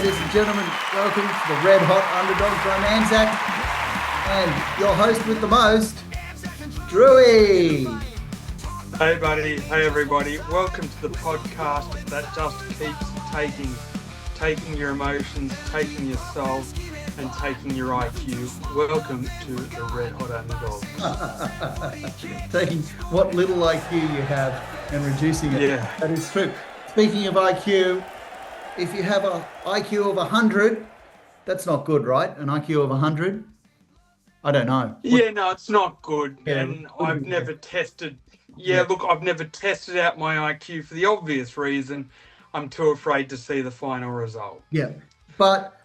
Ladies and gentlemen, welcome to the Red Hot Underdogs. I'm AnzaK, and your host with the most, Drewy. Hey buddy, hey everybody, welcome to the podcast that just keeps taking your emotions, taking your soul, and taking your IQ. Welcome to the Red Hot Underdogs. Taking what little IQ you have and reducing it. Yeah. That is true. Speaking of IQ, if you have an IQ of 100, that's not good, right? An IQ of 100? I don't know. Yeah, no, it's not good. Yeah, and I've never tested. Look, I've never tested out my IQ for the obvious reason. I'm too afraid to see the final result. Yeah, but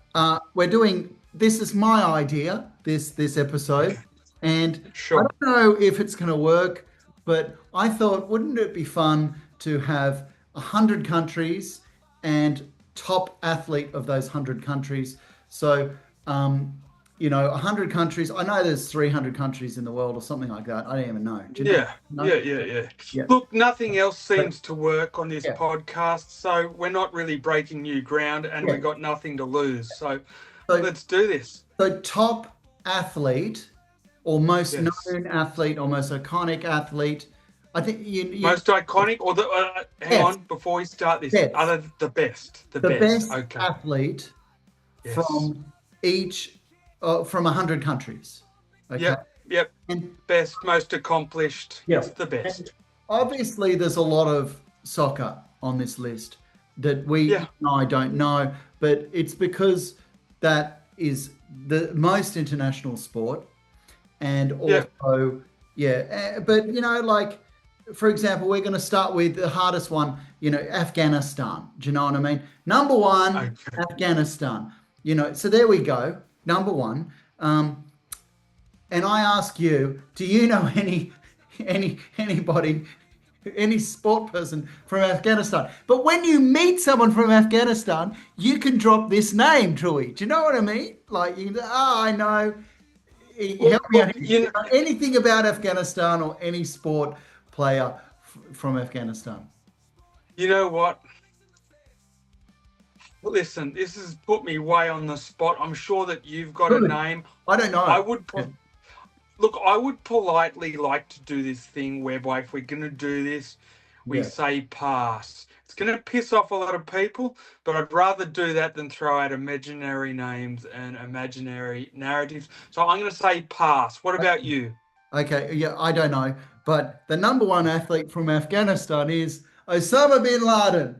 this is my idea, this episode, and Sure. I don't know if it's going to work, but I thought, wouldn't it be fun to have 100 countries and top athlete of those 100 countries? So, 100 countries. I know there's 300 countries in the world or something like that. I don't even know. Do you know? No? Yeah. Look, nothing else seems to work on this podcast, so we're not really breaking new ground, and we've got nothing to lose. So let's do this. So top athlete, or most known athlete, or most iconic athlete. I think most iconic, or hang on before we start this. The best okay. athlete from each from 100 countries. Okay? Yep. And best, most accomplished. It's the best. And obviously, there's a lot of soccer on this list that I don't know, but it's because that is the most international sport, and also but for example, we're going to start with the hardest one, Afghanistan. Do you know what I mean? Number one, Afghanistan. So there we go. Number one. And I ask you, do you know anybody, any sport person from Afghanistan? But when you meet someone from Afghanistan, you can drop this name, Drewy. Do you know what I mean? Like, you can say, I know. Help me out. Anything about Afghanistan or any sport player from Afghanistan? You know what? Listen, this has put me way on the spot. I'm sure that you've got a name. I don't know. I would politely like to do this thing whereby if we're going to do this, we say pass. It's going to piss off a lot of people, but I'd rather do that than throw out imaginary names and imaginary narratives. So I'm going to say pass. What about you? Okay, I don't know. But the number one athlete from Afghanistan is Osama bin Laden.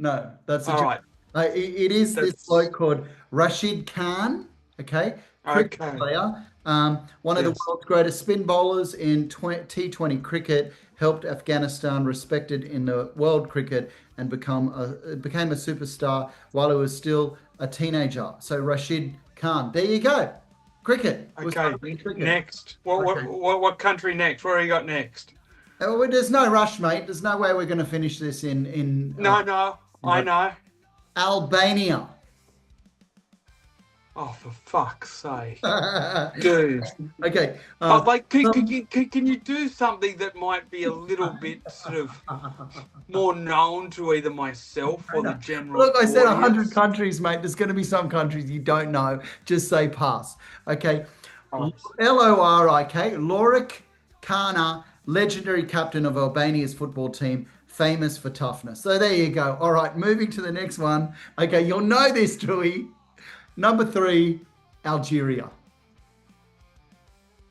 No, that's all right. It is this bloke called Rashid Khan, cricket player. One of the world's greatest spin bowlers in T20 cricket, helped Afghanistan respected in the world cricket and became a superstar while he was still a teenager. So Rashid Khan, there you go. Cricket. Okay, next. What country next? What do you got next? There's no rush, mate. There's no way we're going to finish this in No, I know. Albania. Oh, for fuck's sake. Dude. Okay. Can you do something that might be a little bit sort of more known to either myself or the general Look, I said 100 audience? countries, mate. There's going to be some countries you don't know. Just say pass. Okay. Lorik, Lorik Kana, legendary captain of Albania's football team, famous for toughness. So there you go. All right, moving to the next one. Okay, you'll know this, Drewy. Number 3, Algeria.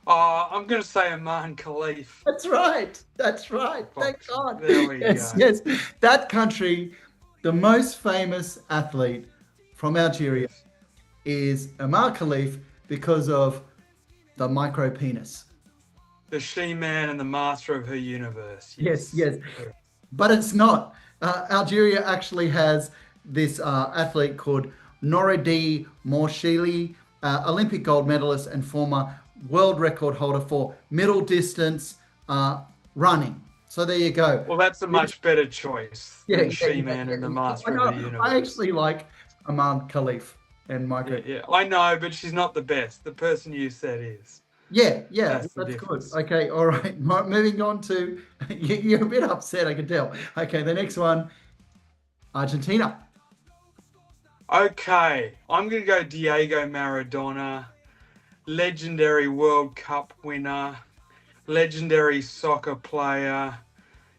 I'm going to say Oman Khalif. That's right. Thank God. There we go. Yes. That country, the most famous athlete from Algeria is Oman Khalif because of the micro penis. The she-man and the master of her universe. Yes. But it's not. Algeria actually has this athlete called Noureddin Morshili, Olympic gold medalist and former world record holder for middle distance running. So there you go. Well, that's a much better choice than She-Man and the Master of the Universe. I actually like Oman Khalif and Michael. Yeah, I know, but she's not the best. The person you said is. Yeah, that's good. Okay, all right. Moving on to, you're a bit upset, I can tell. Okay, the next one, Argentina. Okay, I'm going to go Diego Maradona, legendary World Cup winner, legendary soccer player,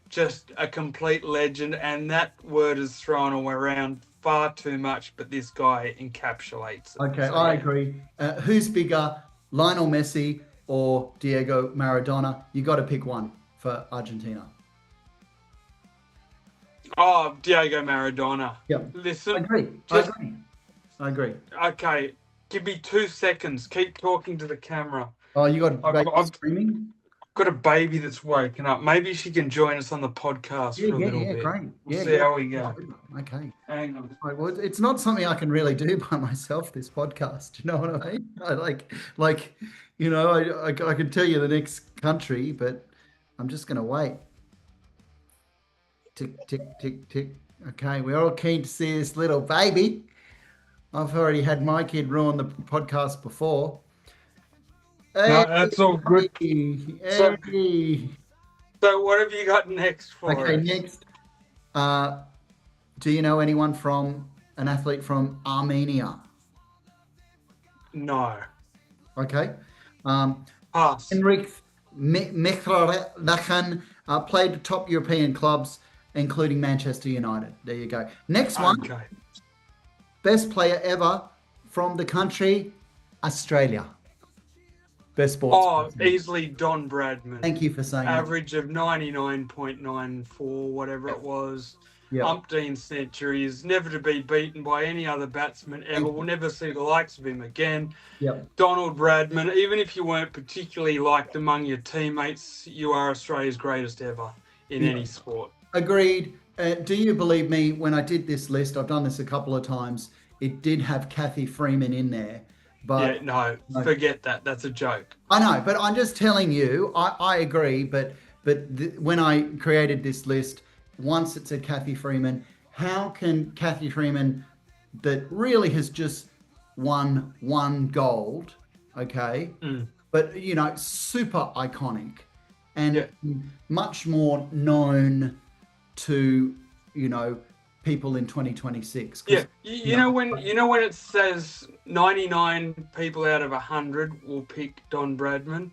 just a complete legend. And that word is thrown around far too much, but this guy encapsulates it. Okay, So, I yeah. agree. Who's bigger, Lionel Messi or Diego Maradona? You got to pick one for Argentina. Oh, Diego Maradona. Yeah, Listen, I agree. Okay, give me 2 seconds. Keep talking to the camera. Oh, you got baby I've screaming? got a baby that's woken up. Maybe she can join us on the podcast for a little bit. Great. We'll see how we go. Okay. Hang on. Right, well, it's not something I can really do by myself, this podcast. You know what I mean? I can tell you the next country, but I'm just going to wait. Tick, tick, tick, tick. Okay, we're all keen to see this little baby. I've already had my kid ruin the podcast before. No, that's all good. So what have you got next for us? Okay, next. Do you know anyone an athlete from Armenia? No. Okay. Pass. Henrik Mekharlakhan played top European clubs, including Manchester United. There you go. Next one. Okay. Best player ever from the country, Australia. Best sports. Oh, easily Don Bradman. Thank you for saying that. Average of 99.94, whatever it was. Umpteen centuries, never to be beaten by any other batsman ever. We'll never see the likes of him again. Donald Bradman, even if you weren't particularly liked among your teammates, you are Australia's greatest ever in any sport. Agreed. Do you believe me, when I did this list, I've done this a couple of times, it did have Kathy Freeman in there. But no, forget that. That's a joke. I know, but I'm just telling you, I agree, but when I created this list, once it said Kathy Freeman, how can Kathy Freeman, that really has just won one gold, okay, but, super iconic and much more known to, people in 2026. You know when it says 99 people out of 100 will pick Don Bradman,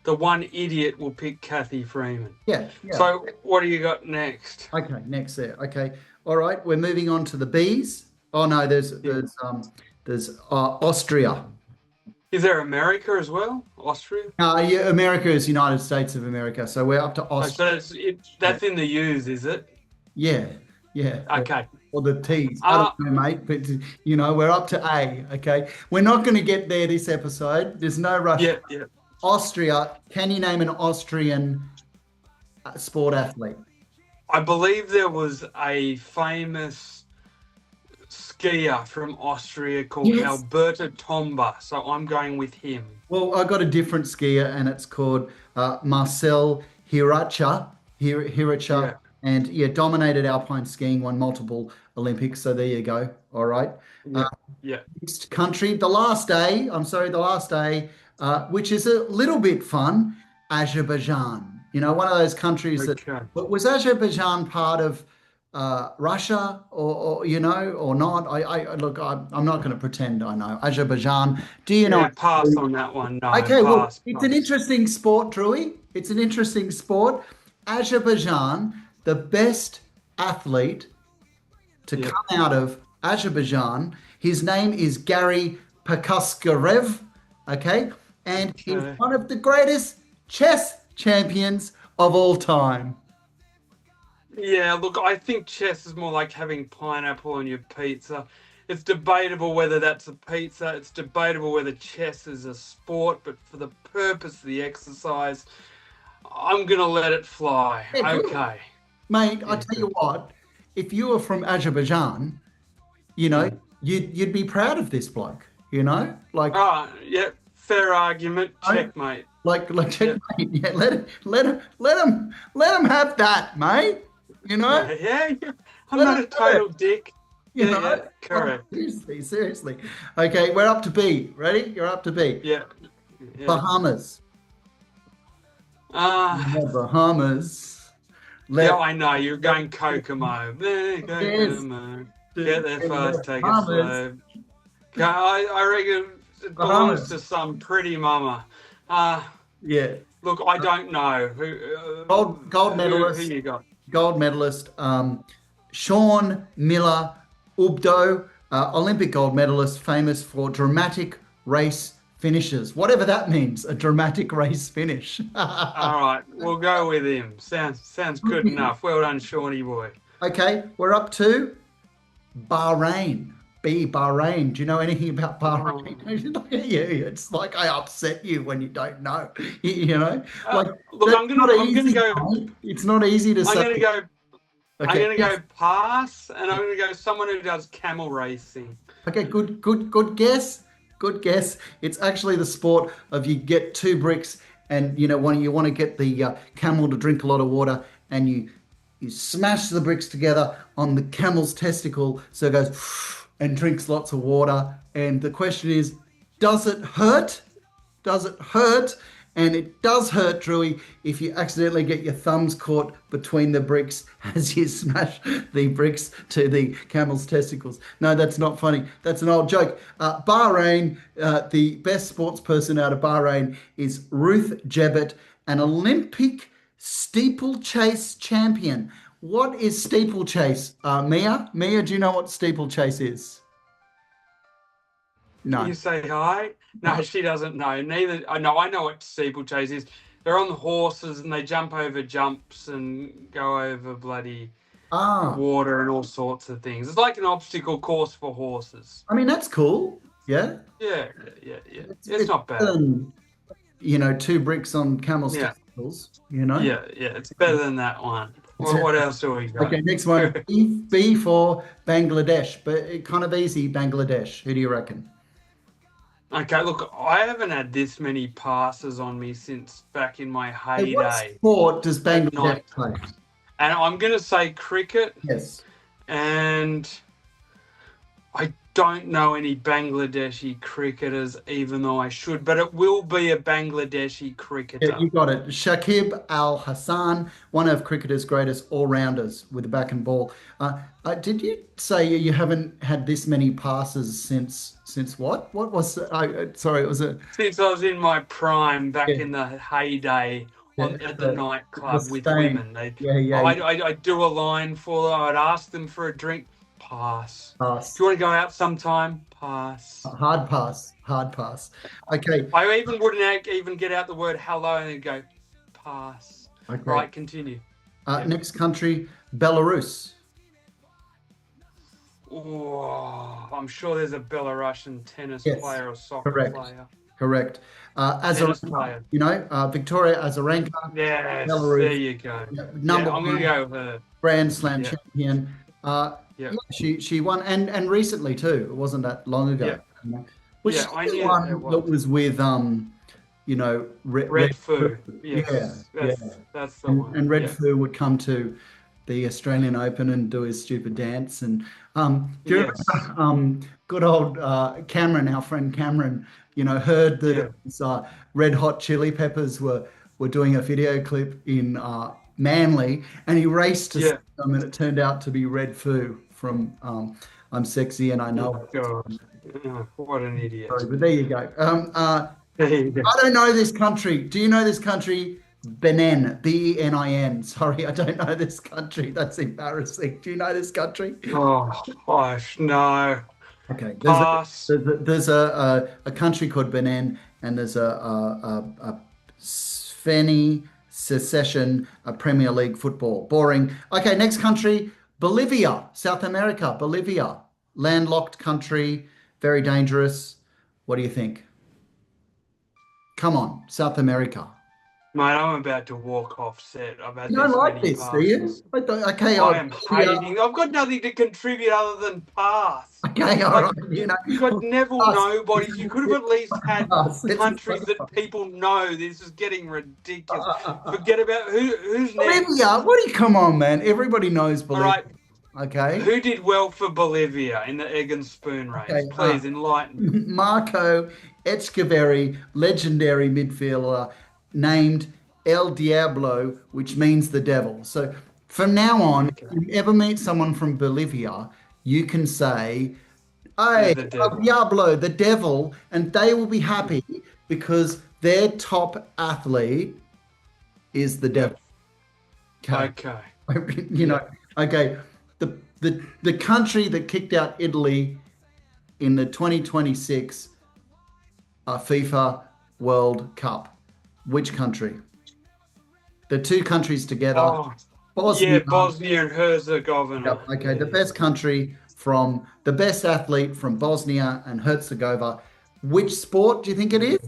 the one idiot will pick Kathy Freeman. So what do you got next? Okay, next there. Okay, all right. We're moving on to the Bs. Oh no, there's Austria. Is there America as well? Austria? America is United States of America. So we're up to Austria. So that's in the U's, is it? Yeah. Okay. Or the T's. I don't know, mate, but we're up to A. Okay. We're not going to get there this episode. There's no rush. Yeah. Austria. Can you name an Austrian sport athlete? I believe there was a famous skier from Austria called Alberto Tomba. So I'm going with him. Well, I got a different skier, and it's called Marcel Hirscher. And dominated alpine skiing, won multiple Olympics. So there you go. All right. Next country, the last day, which is a little bit fun, Azerbaijan. One of those countries but was Azerbaijan part of Russia or not? I'm not going to pretend I know. Azerbaijan. Do you know? Pass on that one. No, okay, pass. It's an interesting sport, Drewy. It's an interesting sport. Azerbaijan. The best athlete to come out of Azerbaijan, his name is Gary Pakaskarev, okay? And he's one of the greatest chess champions of all time. Yeah, look, I think chess is more like having pineapple on your pizza. It's debatable whether that's a pizza. It's debatable whether chess is a sport, but for the purpose of the exercise, I'm going to let it fly. Okay. Mate, I tell you what, if you were from Azerbaijan, you'd be proud of this bloke, fair argument, checkmate. Checkmate. Yeah, let him have that, mate. Yeah. I'm not a total dick. Correct. Seriously. Okay, we're up to B. Ready? You're up to B. Yeah. Bahamas. Bahamas. I know. You're going Kokomo. Get there fast, take it Bahamas. slow. I reckon it belongs to Bahamas. some pretty mama. Uh, Yeah. Look, I don't know Gold who medalist. you got. Gold medalist. Sean Miller Ubdo, Olympic gold medalist, famous for dramatic race finishes. Whatever that means, a dramatic race finish. All right, we'll go with him. Sounds good enough. Well done, Shawnee boy. Okay, we're up to Bahrain. Bahrain. Do you know anything about Bahrain? Look at you. It's like I upset you when you don't know. You know, like Look, that's not I'm gonna easy, go. mate. It's not easy to I'm say. gonna go. I'm Okay. gonna go pass, and I'm gonna go someone who does camel racing. Okay, good guess. Good guess. It's actually the sport of you get two bricks, and when you want to get the camel to drink a lot of water, and you smash the bricks together on the camel's testicle, so it goes and drinks lots of water. And the question is, does it hurt? Does it hurt? And it does hurt, Drewy, if you accidentally get your thumbs caught between the bricks as you smash the bricks to the camel's testicles. No, that's not funny. That's an old joke. Bahrain, the best sports person out of Bahrain is Ruth Jebbett, an Olympic steeplechase champion. What is steeplechase? Mia? Mia, do you know what steeplechase is? No. You say hi? No, she doesn't know. Neither. I know what steeplechase is. They're on the horses and they jump over jumps and go over bloody water and all sorts of things. It's like an obstacle course for horses. I mean, that's cool. Yeah. Yeah. It's not bad. Two bricks on camel's testicles. Yeah. It's better than that one. What else do we got? Okay, next one. B for Bangladesh, but kind of easy. Bangladesh. Who do you reckon? Okay, look, I haven't had this many passes on me since back in my heyday. What sport does Bangladesh play? And I'm going to say cricket. Yes. And I don't know any Bangladeshi cricketers, even though I should, but it will be a Bangladeshi cricketer. Yeah, you got it. Shakib Al Hassan, one of cricketer's greatest all-rounders with the back and ball. Did you say you haven't had this many passes since what? What was sorry, it was since I was in my prime back in the heyday at the nightclub with women. I'd do a line for them. I'd ask them for a drink. Pass. Do you want to go out sometime? Pass. Hard pass. Okay. I even wouldn't even get out the word hello and then go pass. Okay. Right, continue. Next country, Belarus. Oh, I'm sure there's a Belarusian tennis player or soccer player. Correct. Azarenka, Victoria Azarenka. Yes, Belarus. There you go. Number I'm going to go with her. Grand Slam champion. She won, and recently too. It wasn't that long ago. Was she the one that was with Red Foo? Yes, that's the one. And Red Foo would come to the Australian Open and do his stupid dance. And good old Cameron, our friend Cameron, heard that Red Hot Chili Peppers were doing a video clip in Manly, and he raced to see them, and it turned out to be Red Foo from I'm Sexy and I Know. Oh, God. What an idiot. Sorry, but there you go. I don't know this country. Do you know this country? Benin, Benin. Sorry, I don't know this country. That's embarrassing. Do you know this country? Oh, gosh, no. Okay. Pass. There's a country called Benin, and there's a Feni secession, a Premier League football. Boring. Okay, next country, Bolivia, South America. Bolivia, landlocked country, very dangerous. What do you think? Come on, South America. Mate, I'm about to walk off set. I've had you don't like this, passes. do you? Okay, I am hating. I've got nothing to contribute other than pass. Okay, all right. You've got Neville nobodies. You could have at least had countries that people know. This is getting ridiculous. Forget about who's next. Bolivia. What do you come on, man? Everybody knows Bolivia. All right. Okay. Who did well for Bolivia in the egg and spoon race? Okay, please enlighten me. Marco Echeverri, legendary midfielder, named El Diablo, which means the devil. So from now on, if you ever meet someone from Bolivia, you can say, He's hey, the devil. Diablo, the devil, and they will be happy because their top athlete is the devil. Yep. Okay. Okay. You know, Yep. okay. The country that kicked out Italy in the 2026 FIFA World Cup. Which country? The two countries together. Oh, Bosnia. yeah, Bosnia and Herzegovina. Yep. Okay, the Yeah. best country from the best athlete from Bosnia and Herzegovina. Which sport do you think it is?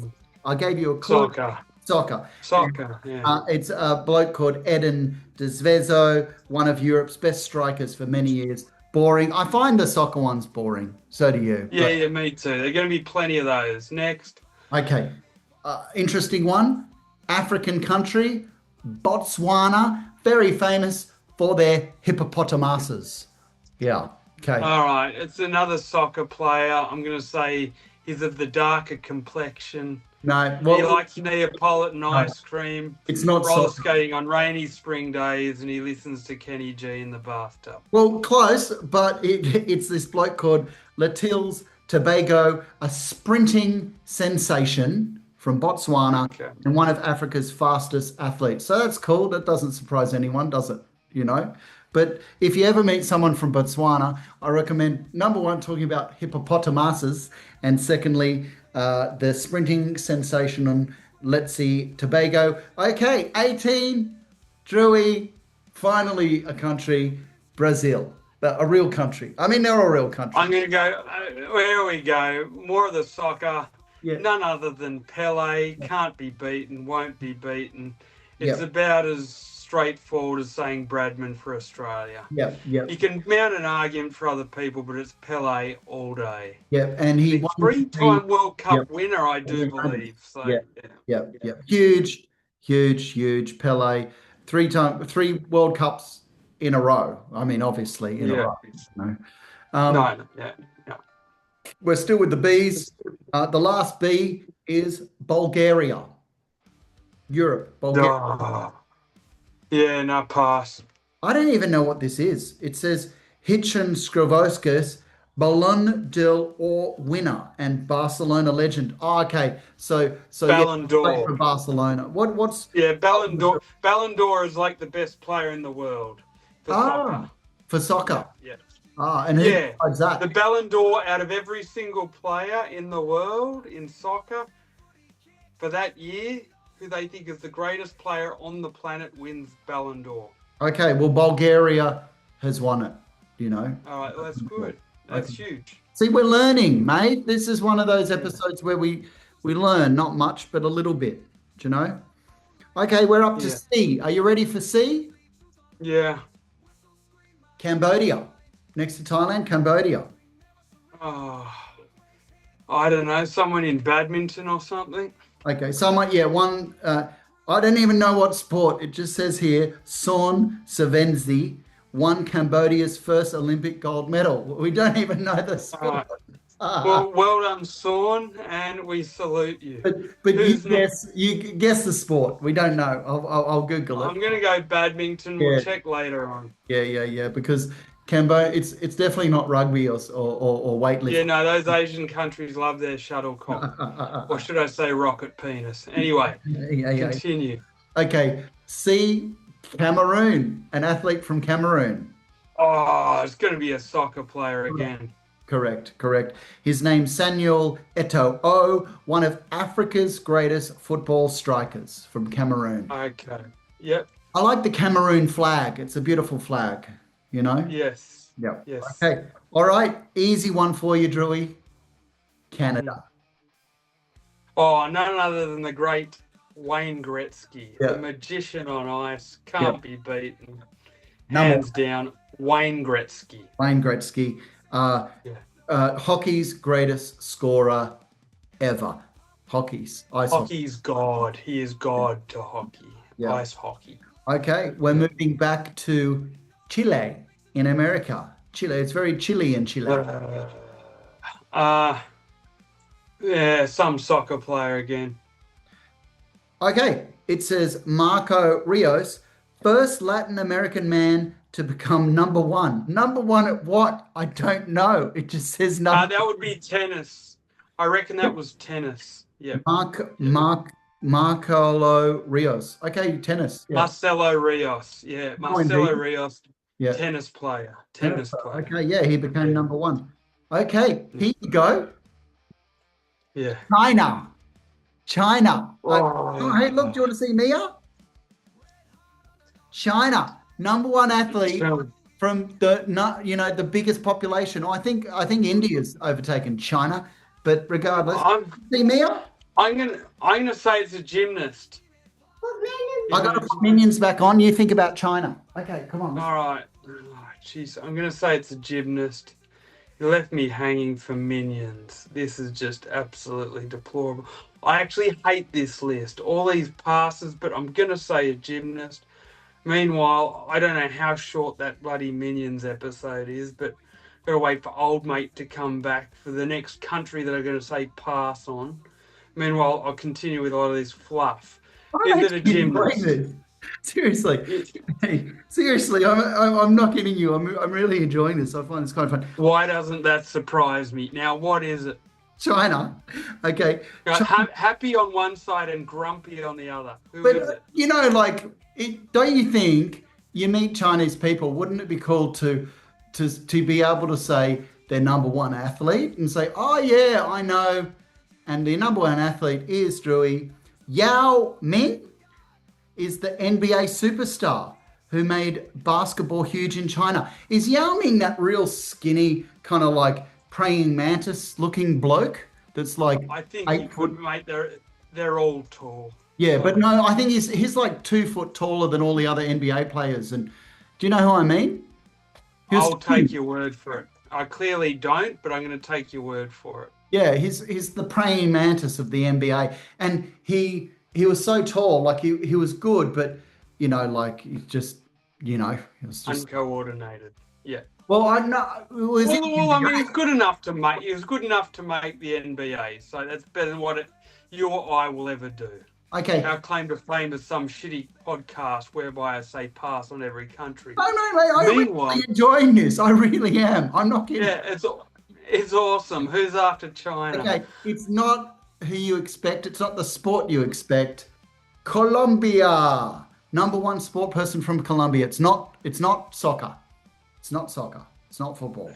I gave you a clue. Soccer. Soccer. Soccer. Yeah. It's a bloke called Edin Dzvezo, one of Europe's best strikers for many years. Boring. I find the soccer ones boring. So do you. Yeah, yeah, me too. There are going to be plenty of those. Next. Okay. Interesting one. African country, Botswana, very famous for their hippopotamuses. Yeah. Okay. All right. It's another soccer player. I'm going to say he's of the darker complexion. No, He well, likes Neapolitan ice cream, it's not roller soccer. skating on rainy spring days, and he listens to Kenny G in the bathtub. Well, close, but it's this bloke called Latiles Tobago, a sprinting sensation from Botswana Okay. and one of Africa's fastest athletes. So that's cool. That doesn't surprise anyone, does it? You know? But if you ever meet someone from Botswana, I recommend number one, talking about hippopotamuses, and secondly, the sprinting sensation on, let's see, Tobago. Okay, 18, Drewy, finally a country, Brazil, a real country. I mean, they're a real country. I'm going to go, here we go. More of the soccer. Yeah. None other than Pele. Can't be beaten, won't be beaten. It's Yeah. about as straightforward as saying Bradman for Australia. Yeah, yeah, You can mount an argument for other people, but it's Pele all day. yeah. And he won Three-time World Cup Yeah. winner, I do believe. So, Yeah. Yeah, yeah. Huge, huge, huge Pele. Three World Cups in a row. I mean, obviously in a Yeah. row. You know. No, yeah. We're still with the Bs. The last B is Bulgaria. Europe, Bulgaria. Oh. Yeah, no, pass. I don't even know what this is. It says Hitchin Skravoskis, Ballon d'Or winner and Barcelona legend. Oh, okay. So Ballon yeah, d'Or. for Barcelona. What's Yeah, Ballon d'Or. Ballon d'Or is like the best player in the world for soccer. for soccer? Yeah. And who Yeah. decides that? The Ballon d'Or out of every single player in the world in soccer for that year, who they think is the greatest player on the planet wins Ballon d'Or. Okay, well, Bulgaria has won it, you know. All right, well, that's good. That's huge. See, we're learning, mate. This is one of those episodes where we learn, not much, but a little bit, do you know? Okay, we're up to Yeah. C. Are you ready for C? Yeah. Cambodia. Next to Thailand, Cambodia. Oh, I don't know. Someone in badminton or something. Okay, one. I don't even know what sport. It just says here, Son Savenzi won Cambodia's first Olympic gold medal. We don't even know the sport. Well, well done, Sean, and we salute you. But you guess the sport. We don't know. I'll Google it. I'm going to go badminton. We'll check later on. Yeah. Because Cambodia, it's definitely not rugby or weightlifting. Yeah, no, those Asian countries love their shuttlecock. Or should I say rocket penis? Anyway, continue. Okay, C, Cameroon, an athlete from Cameroon. Oh, it's going to be a soccer player again. Correct. His name's Samuel Eto'o, one of Africa's greatest football strikers from Cameroon. Okay. Yep. I like the Cameroon flag. It's a beautiful flag, you know? Yes. Yeah. Yes. Okay. All right. Easy one for you, Drewy. Canada. Oh, none other than the great Wayne Gretzky, Yeah. the magician on ice, can't be beaten. Number Hands down, Wayne Gretzky. Wayne Gretzky. Hockey's greatest scorer ever. Ice hockey. Hockey's God. He is God to hockey. Yeah. Ice hockey. Okay, we're moving back to Chile in America. Chile, it's very chilly in Chile. Yeah, some soccer player again. Okay, it says Marco Rios, first Latin American man to become number one. Number one at what? I don't know. It just says number. That would be tennis. I reckon that was tennis. Yeah. Marcelo Rios. Okay, tennis. Yeah. Marcelo Rios. Yeah. Marcelo Rios, Yeah. tennis player. Okay, yeah, he became number one. Okay, here you go. Yeah. China. Oh. Hey, look, do you want to see Mia? China, number one athlete from the biggest population. I think India's overtaken China, but regardless, see Mia? I'm gonna say it's a gymnast. I got to put minions back on. You think about China. Okay, come on. All right. Jeez, I'm gonna say it's a gymnast. You left me hanging for minions. This is just absolutely deplorable. I actually hate this list. All these passes, but I'm gonna say a gymnast. Meanwhile, I don't know how short that bloody Minions episode is, but gotta wait for old mate to come back for the next country that I'm gonna say pass on. Meanwhile, I'll continue with a lot of this fluff. Is it a gymnast? Seriously, hey, seriously, I'm not kidding you. I'm really enjoying this. I find this kind of fun. Why doesn't that surprise me? Now, what is it? China. Okay. Happy on one side and grumpy on the other. Who is it? Don't you think you meet Chinese people? Wouldn't it be cool to be able to say their number one athlete and say, oh yeah, I know, and the number one athlete is Drewy. Yao Ming is the NBA superstar who made basketball huge in China. Is Yao Ming that real skinny, kind of like praying mantis looking bloke that's like I think 8 foot? Mate, they're all tall. Yeah, but no, I think he's like 2 foot taller than all the other NBA players. And do you know who I mean? I'll take your word for it. I clearly don't, but I'm going to take your word for it. Yeah, he's the praying mantis of the NBA, and he was so tall, like he was good, but like he just he was just uncoordinated. Yeah. Well, I know. I mean, he's good enough to make. He was good enough to make the NBA, so that's better than what you or I will ever do. Okay. Our claim to fame is some shitty podcast whereby I say pass on every country. No, mate. I'm really enjoying this. I really am. I'm not kidding. Yeah, it's awesome. Who's after China? Okay, it's not who you expect. It's not the sport you expect. Colombia, number one sport person from Colombia. It's not soccer. It's not soccer. It's not football.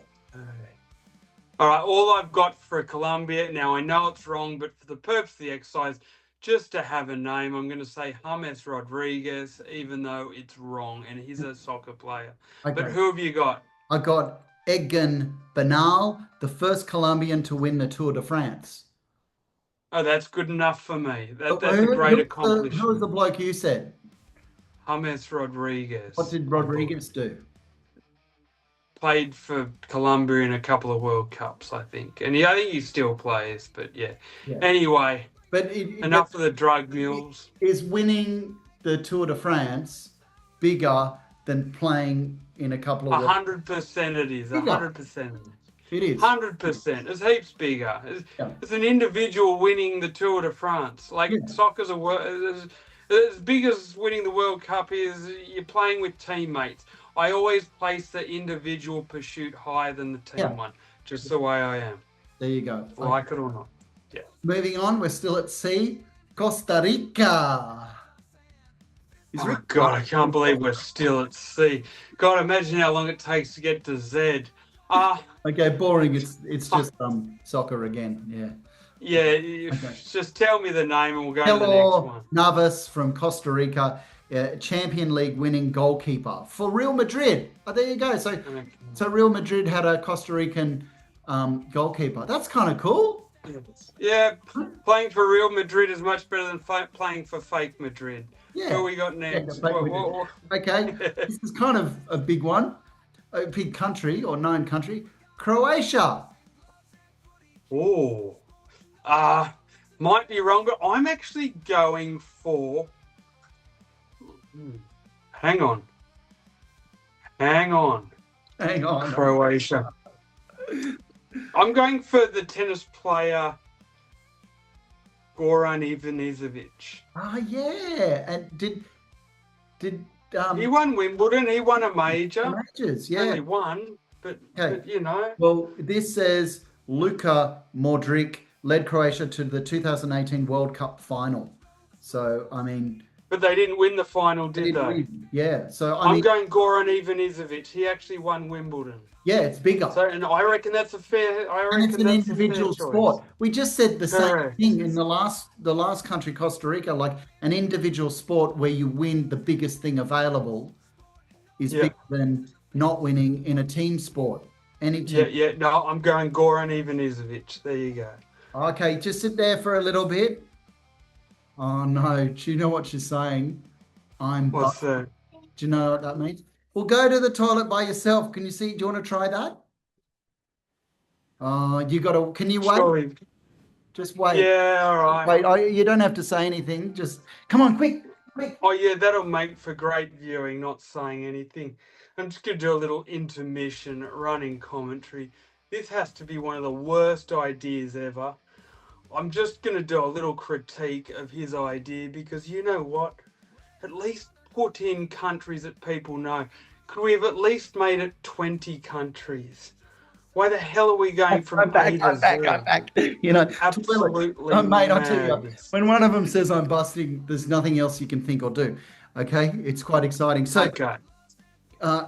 All right. All I've got for Colombia now. I know it's wrong, but for the purpose of the exercise, just to have a name, I'm going to say James Rodriguez, even though it's wrong, and he's a soccer player. Okay. But who have you got? I got Egan Bernal, the first Colombian to win the Tour de France. Oh, that's good enough for me. That's a great accomplishment. Who was the bloke you said? James Rodriguez. What did Rodriguez do? Played for Colombia in a couple of World Cups, I think. And I think he still plays, but yeah. Anyway, enough of the drug mules. Is winning the Tour de France bigger than playing in a couple of 100% it is. 100%. It is. 100%. It's heaps bigger. It's an individual winning the Tour de France. Soccer's as big as winning the World Cup is you're playing with teammates. I always place the individual pursuit higher than the team one. Just the way I am. There you go. Like it or not. Yeah. Moving on, we're still at C. Costa Rica. Oh, God, I can't believe we're still at C. God, imagine how long it takes to get to Z. Okay, boring. It's just soccer again. Yeah. Yeah, just tell me the name and we'll go to the next one. Navas from Costa Rica, Champion League winning goalkeeper for Real Madrid. Oh, there you go. So Real Madrid had a Costa Rican goalkeeper. That's kind of cool. Yeah, playing for Real Madrid is much better than playing for fake Madrid. Yeah. What we got next? Okay, this is kind of a big one. A big country or known country. Croatia. Oh. Might be wrong, but I'm actually going for... Hang on. Croatia. I'm going for the tennis player Goran Ivanisevic. Oh, yeah. And did He won Wimbledon. He won a major. Matches, yeah. Only one, but you know. Well, this says Luka Modric led Croatia to the 2018 World Cup final. So, I mean... But they didn't win the final, did they? Yeah. So, I'm going Goran Ivanisevic. He actually won Wimbledon. Yeah, it's bigger. So, and I reckon that's a fair. And it's an individual sport. We just said the same thing in the last country, Costa Rica. Like an individual sport where you win the biggest thing available is bigger than not winning in a team sport. Any team. Yeah. No, I'm going Goran Ivanisevic. There you go. Okay, just sit there for a little bit. Oh no! Do you know what she's saying? What's that? Do you know what that means? Well, go to the toilet by yourself. Can you see? Do you want to try that? You got to. Can you wait? Surely. Just wait. Yeah, all right. Wait. You don't have to say anything. Just come on, quick. Oh yeah, that'll make for great viewing. Not saying anything. I'm just gonna do a little intermission running commentary. This has to be one of the worst ideas ever. I'm just gonna do a little critique of his idea because you know what? At least put in countries that people know. Could we have at least made it 20 countries? Why the hell are we going from I'm back. You know, absolutely. Mate, I tell you, when one of them says I'm busting, there's nothing else you can think or do. Okay, it's quite exciting. So,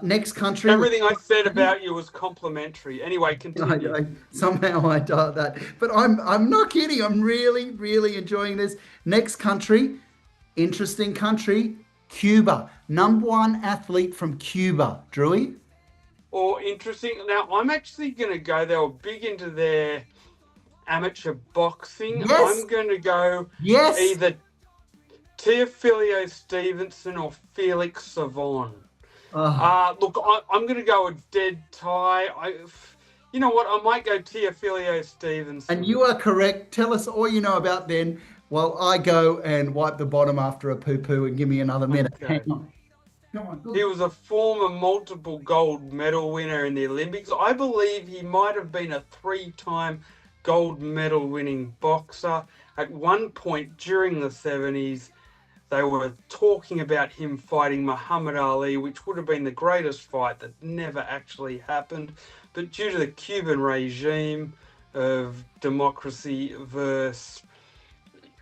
next country. Everything I said about you was complimentary. Anyway, continue. Somehow I doubt that, but I'm not kidding. I'm really enjoying this. Next country, interesting country. Cuba, #1 athlete from Cuba, Drewy. Oh, interesting. Now, I'm actually going to go, they were big into their amateur boxing. Yes. I'm going to go either Teofilio Stevenson or Felix Savon. Look, I'm going to go a dead tie. You know what? I might go Teofilio Stevenson. And you are correct. Tell us all you know about then. Well, I go and wipe the bottom after a poo-poo and give me another minute. Okay. Hang on. Come on. He was a former multiple gold medal winner in the Olympics. I believe he might have been a 3-time gold medal winning boxer. At one point during the 70s, they were talking about him fighting Muhammad Ali, which would have been the greatest fight that never actually happened. But due to the Cuban regime of democracy versus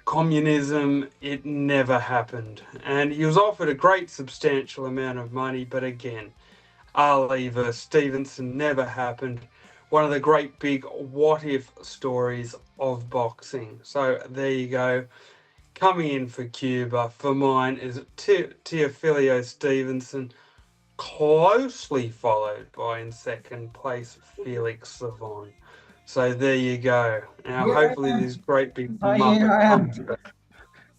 communism, it never happened. And he was offered a great substantial amount of money, but again, Ali versus Stevenson never happened. One of the great big what-if stories of boxing. So there you go. Coming in for Cuba, for mine, is Teofilio Stevenson, closely followed by, in second place, Felix Savon. So there you go. Now, hopefully this great big muppet comes back.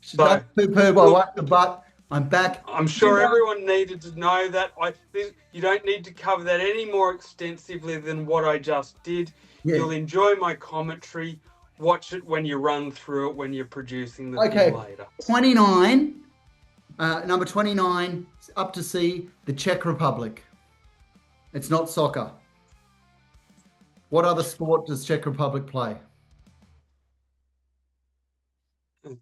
So, poo-poo, I wipe the butt. I'm back. I'm sure everyone needed to know that. You don't need to cover that any more extensively than what I just did. Yeah. You'll enjoy my commentary. Watch it when you run through it when you're producing the thing later. 29, number 29, up to see the Czech Republic. It's not soccer. What other sport does Czech Republic play?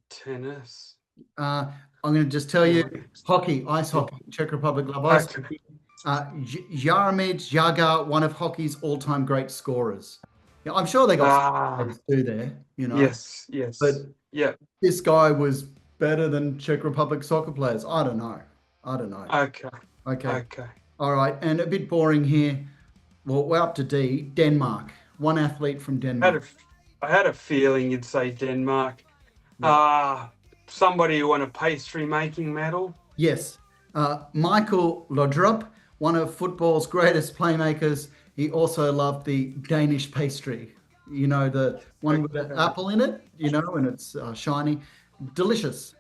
Tennis. I'm going to just tell you, hockey, ice hockey. Czech Republic love ice hockey. Jaromir Jagr, one of hockey's all-time great scorers. Yeah, I'm sure they got to do there, you know. Yes. But this guy was better than Czech Republic soccer players. I don't know. Okay. All right, and a bit boring here. Well, we're up to D. Denmark. One athlete from Denmark. I had a feeling you'd say Denmark. Yeah. Somebody who won a pastry making medal. Yes. Michael Laudrup, one of football's greatest playmakers. He also loved the Danish pastry. You know, the one with the apple in it, you know, and it's shiny. Delicious.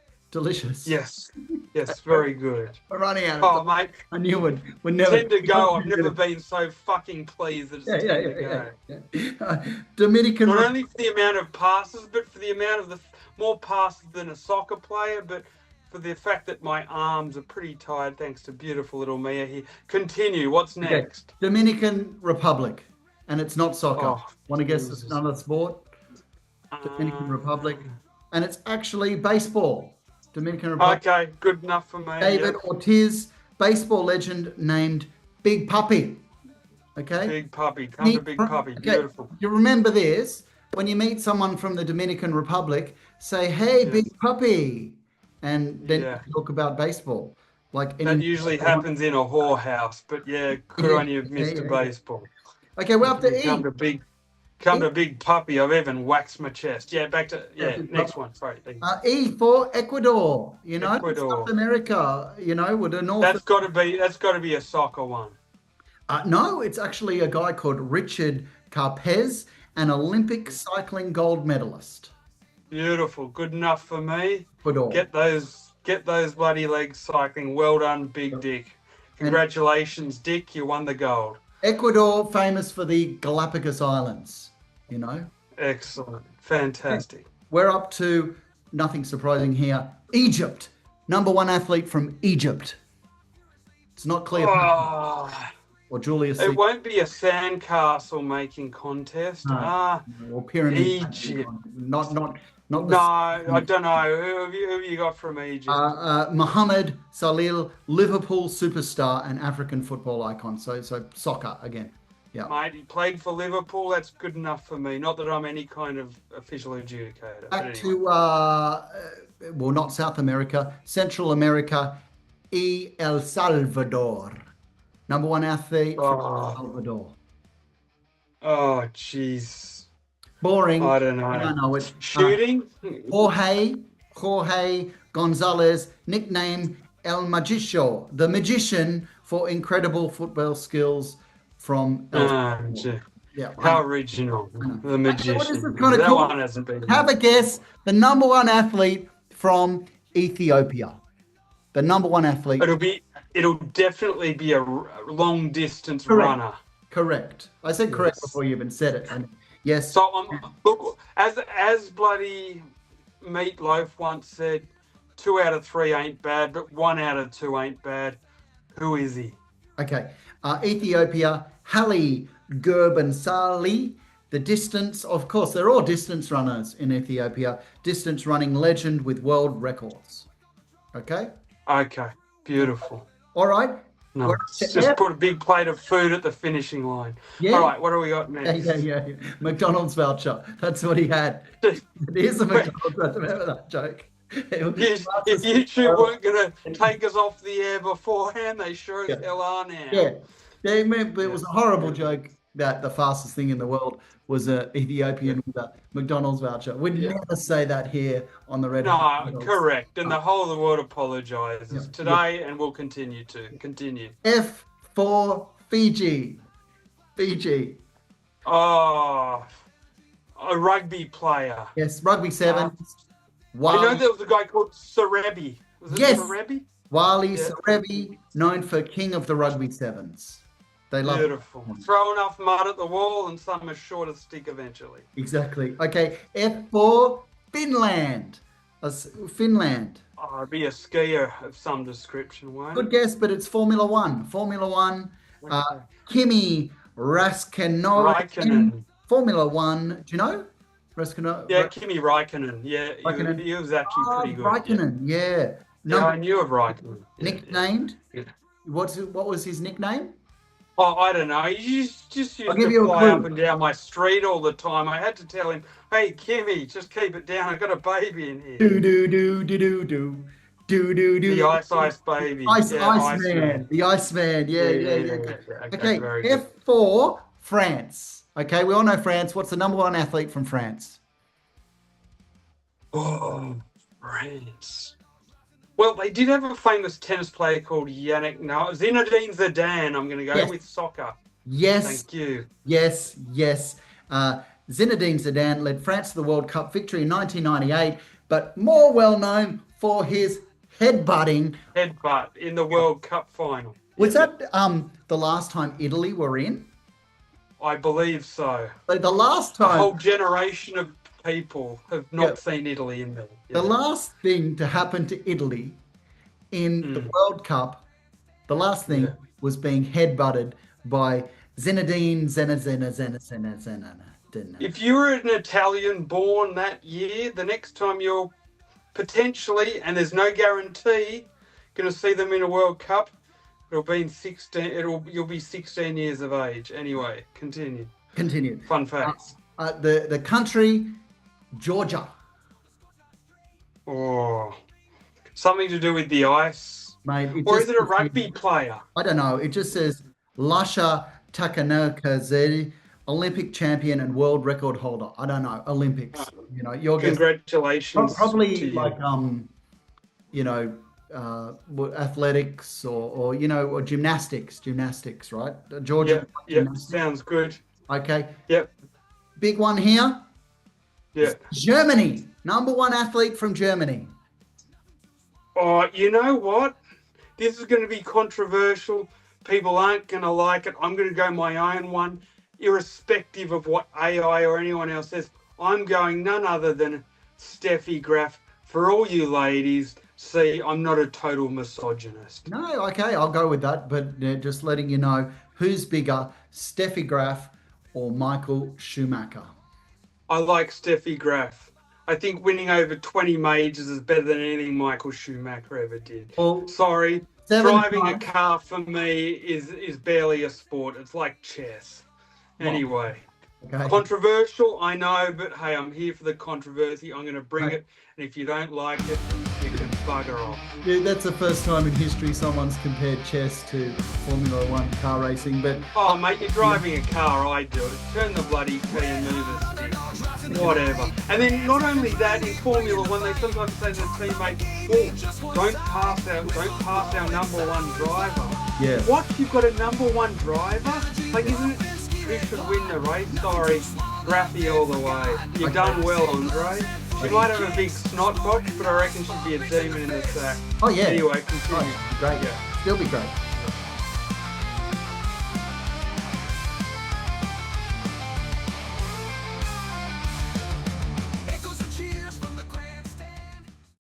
Yes, very good. We're running out of time. Mate. I knew it. We're never. 10 to go. I've never been so fucking pleased that it's 10 to go. Dominican. Not only for the amount of passes, but for the amount of more passes than a soccer player, but for the fact that my arms are pretty tired thanks to beautiful little Mia here. Continue. What's next? Okay. Dominican Republic. And it's not soccer. Want to guess it's another sport? Dominican Republic. And it's actually baseball. Dominican Republic. Okay, good enough for me. David Ortiz, baseball legend named Big Puppy. Okay? Big Puppy. Come to Big Puppy. Okay. Beautiful. You remember this? When you meet someone from the Dominican Republic, say, "Hey, Yes. Big Puppy," and then Yeah. you talk about baseball. Like That usually happens in a whorehouse, but yeah, good on you, Mr. Baseball. Okay, we're up to Come E. to Big Puppy. I've even waxed my chest. Yeah, back to next one. Sorry. E for Ecuador. Ecuador. South America. With the North. That's got to be a soccer one. No, it's actually a guy called Richard Carpez, an Olympic cycling gold medalist. Beautiful. Good enough for me. Ecuador. Get those bloody legs cycling. Well done, Big Dick. Congratulations, Dick. You won the gold. Ecuador, famous for the Galapagos Islands. Excellent. Fantastic. We're up to nothing surprising here. Egypt. Number one athlete from Egypt. It's not clear. Or Julius Caesar. It won't be a sandcastle making contest. Or pyramid. Egypt. Not No, I don't know. Who have you got from Egypt? Mohammed Salil, Liverpool superstar and African football icon. So soccer again. Yeah. Mate, he played for Liverpool. That's good enough for me. Not that I'm any kind of official adjudicator. Back to not South America, Central America, El Salvador. Number one athlete from El Salvador. Oh, jeez. Boring. I don't know. I don't know it. Shooting? Jorge Gonzalez, nicknamed El Magician, the magician for incredible football skills from El Salvador. Yeah, how original. The magician. What is this kind of cool? One hasn't been. Have a guess. The number one athlete from Ethiopia. The number one athlete. It'll definitely be a long distance runner. Correct. I said correct before you even said it. Yes. So look, as bloody Meatloaf once said, 2 out of 3 ain't bad, but 1 out of 2 ain't bad. Who is he? Okay. Ethiopia, Haile Gebrselassie. The distance, of course, they're all distance runners in Ethiopia. Distance running legend with world records. Okay? Okay. Beautiful. All right. No, just put a big plate of food at the finishing line. Yeah. All right, what do we got next? Yeah. McDonald's voucher. That's what he had. Here's a McDonald's voucher. Remember that joke? If you two weren't going to take us off the air beforehand, they sure as hell are now. Yeah. It was a horrible joke that the fastest thing in the world was an Ethiopian with a McDonald's voucher. We'd never say that here on the Red Hot Underdogs. Correct. And the whole of the world apologizes today and will continue to. Continue. F for Fiji. Fiji. Oh, a rugby player. Yes, rugby sevens. I know there was a guy called Serebi. Was it Serebi? Wally Serebi, known for king of the rugby sevens. They love Beautiful. Throw enough mud at the wall and some are sure to stick eventually. Exactly. Okay, F for Finland. Finland. Oh, it'd be a skier of some description, won't it? Good guess, but it's Formula One. Formula One. Kimi Raikkonen. Formula One. Do you know? Yeah, Kimi Raikkonen. Yeah, he was actually pretty good. Raikkonen, yeah. I knew of Raikkonen. Nicknamed? Yeah. What was his nickname? Oh, I don't know. He just used to fly up and down my street all the time. I had to tell him, "Hey, Kimmy, just keep it down. I've got a baby in here." Do. The ice baby. Iceman. The Iceman. Yeah. Okay, F for France. Okay, we all know France. What's the number one athlete from France? Oh, France. Well, they did have a famous tennis player called Zinedine Zidane. I'm going to go with soccer. Yes. Thank you. Yes. Zinedine Zidane led France to the World Cup victory in 1998, but more well known for his headbutt in the World Cup final. Was that the last time Italy were in? I believe so. But the last time... A whole generation of people have not seen Italy in there. The last thing to happen to Italy in the World Cup, the last thing was being headbutted by Zinedine Zena. If you were an Italian born that year, the next time you're potentially, and there's no guarantee, going to see them in a World Cup, It'll be in 16. You'll be 16 years of age. Anyway, continue. Continue. Fun facts. The country, Georgia. Oh, something to do with the ice, Mate, or is it a rugby player? I don't know. It just says Lasha Takanakazeri, Olympic champion and world record holder. I don't know. Olympics. You know, your Congratulations. probably to you. like you know, athletics or you know, or gymnastics, right? Georgia. Yep. Sounds good. Okay. Yep. Big one here. Yeah. Germany. Number one athlete from Germany. Oh, you know what? This is going to be controversial. People aren't going to like it. I'm going to go my own one, irrespective of what AI or anyone else says. I'm going none other than Steffi Graf. For all you ladies, see, I'm not a total misogynist. No, okay, I'll go with that. But just letting you know, who's bigger, Steffi Graf or Michael Schumacher? I like Steffi Graf. I think winning over 20 majors is better than anything Michael Schumacher ever did. Well, sorry, driving a car for me is barely a sport. It's like chess. Anyway, okay. Controversial, I know, but hey, I'm here for the controversy. I'm going to bring it, and if you don't like it, you can bugger off. Yeah, that's the first time in history someone's compared chess to Formula One car racing. But oh, mate, you're driving a car. I do it. Turn the bloody key and move the stick. Whatever. And then not only that, in Formula One, they sometimes say to the teammate, "Oh, don't pass our number one driver." yeah, What? You've got a number one driver? Like, isn't it? Who should win the race? Sorry, Graffy all the way. You've done well, Andre. She might have a big snot box, but I reckon she'd be a demon in the sack. Oh yeah. Anyway, continue. Great. Yeah. Still be great.